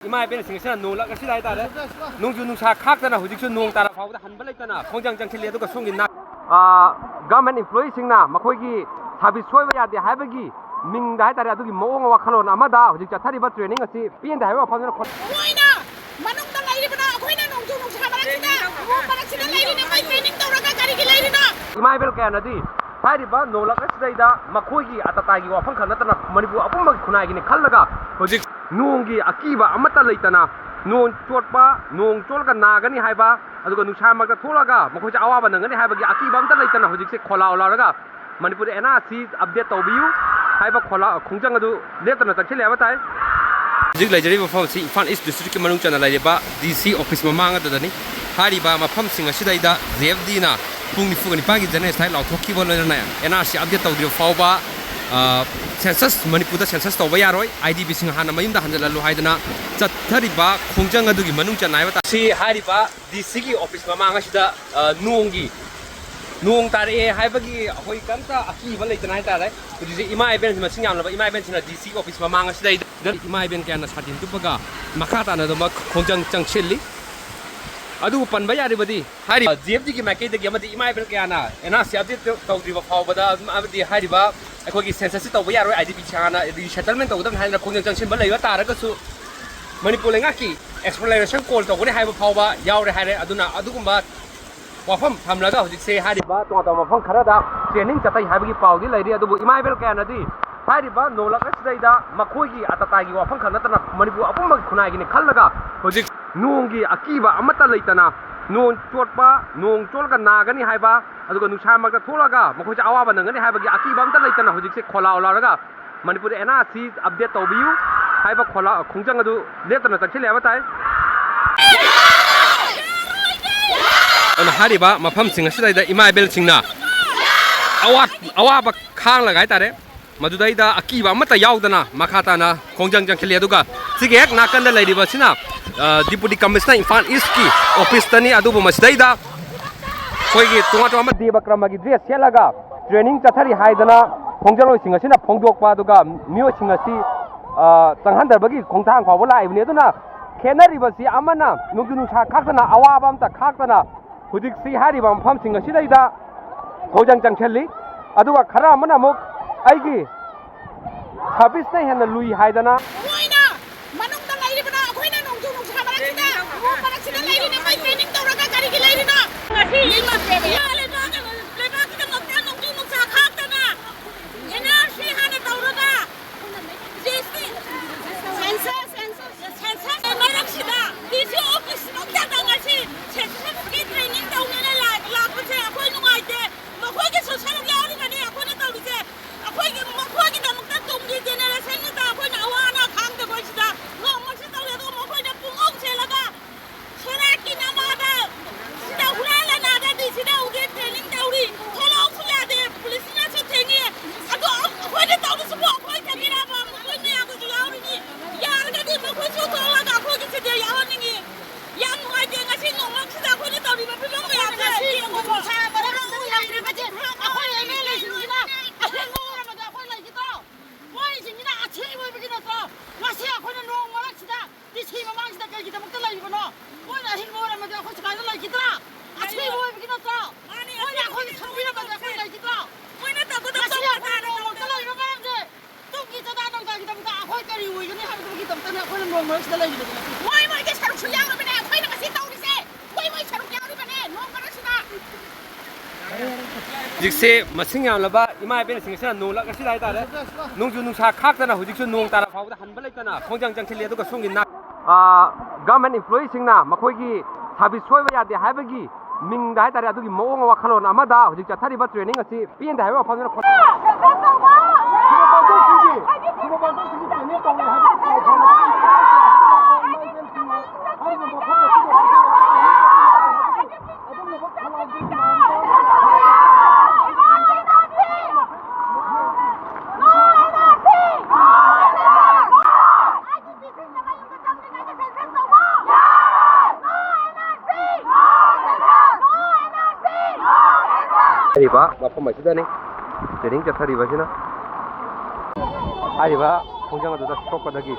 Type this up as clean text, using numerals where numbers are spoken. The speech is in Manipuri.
Imai ben singsa nonglakta si dai tare nongju nungsa khaktana hujiksu nong tara phawda hanba leitana khongjang jangkhili aduga songin na government employee singna makhoigi service soiba yade haibagi mingda hai tare adugi mawong wakhalon amada hujik chathariba training asi pien da haiba phawna khoina manungda lairibana khoina nongju nungsa barakida barakida lairina mai training tawraga karigi lairina Imai bel kayana di hairiba nonglakta sidaida makhoigi atatagi wafang khanatana manipur apumma khunai gi khallaga hujik nongi akiba amata leitana nong chotpa nong cholga nagani haiba aduga nushamagda tholaga mokhoja awaba nangani haibagi akiba amta leitana hojikse khola olaraga manipur NRC update tawbiu haiba khola khongjang adu leptana chakchile abatai hojik laijari mafam si Imphal East district ki manung chana laiba DC office mamanga dadani hariba mafam singa sidaida ZFD na pungni fugani pagi jane style law Thokliba lona NRC update tawdi fawba census Manipur census tawba yaroi IDB sing hana mayumda hanjalalu haidana chathariba khongjang adugi manung chanaiba ta si hariba DC ki office mamanga sida nong tare haibagi hoi kanta akiba leitana hai tare hujisi imai ben masing yamlaba imai ben sina DC office mamanga sida imai ben kana sadin tubaga makata na dama khongjang changcheli adu panba yaribadi hari JFD ki makai dagi amadi imai ben kana NRC update tawdriba fawbada amadi hariba akhoi census tawba yaroi IDP chana settlement tawdam haina khongjang changchin ba leiwa taragasu Manipur Leingakki exploration call tawbani haiba fawba yaure haire aduna adugumba wafam thamlaga hojikse hariba tongata mafam kharada training chatai haibagi pawdi lairi adubu imai bel kayana di hariba nonglakta sidaida makhoigi atatagi wafam khanatana Manipur apumma khunai gi khallaga hojik nongi akiba amata leitana nong chotpa nong cholga nagani haiba aduga nushamagda tholaga mokhoja awaba nangani haibagi akiba amta leitana hojikse khola olaraga Manipur NRC update tawbiu haiba khola khongjang adu leptana chakchile abatai ana hariba mafam singa sidaida imai bel singna awaba khang lagai tare madudaida akiba amata yaudana makhata na khongjang jangkhili aduga sige hek nakanda lairiba sina Deputy Commissioner Imphal East ki office tani adubu masdaida khoigi tunga ama deba kramagi dress selaga training chathari haidana khongjalo singa sina phongdokpa aduga mio singa si tanghandarbagi khongthang phawba laibni aduna khenariba si amana nugunu sa khaktana awaba amta khaktana hujik si hariba mafam singa sidaida khongjang changkheli aduga khara amana muk aigi service na hena lui haidana khoina manungda lairibana khoina nongju nungsa barakida lairina mai training tawraga karigi lairina ngasi lima pebe jikse masing yamlaba imai ben singsa nonglakta si dai tare nongju nungsa khaktana hujiksu nong tara phawda hanba leitana khongjang jangkhili aduga songin na government employee singna makhoigi service soiba yade haibagi mingda hai tare adugi mawong wakhalon amada hujik chathariba training asi pien da haiba phawna hariba mafam asidani training chathariba sina hariba khongjang aduda thokpadagi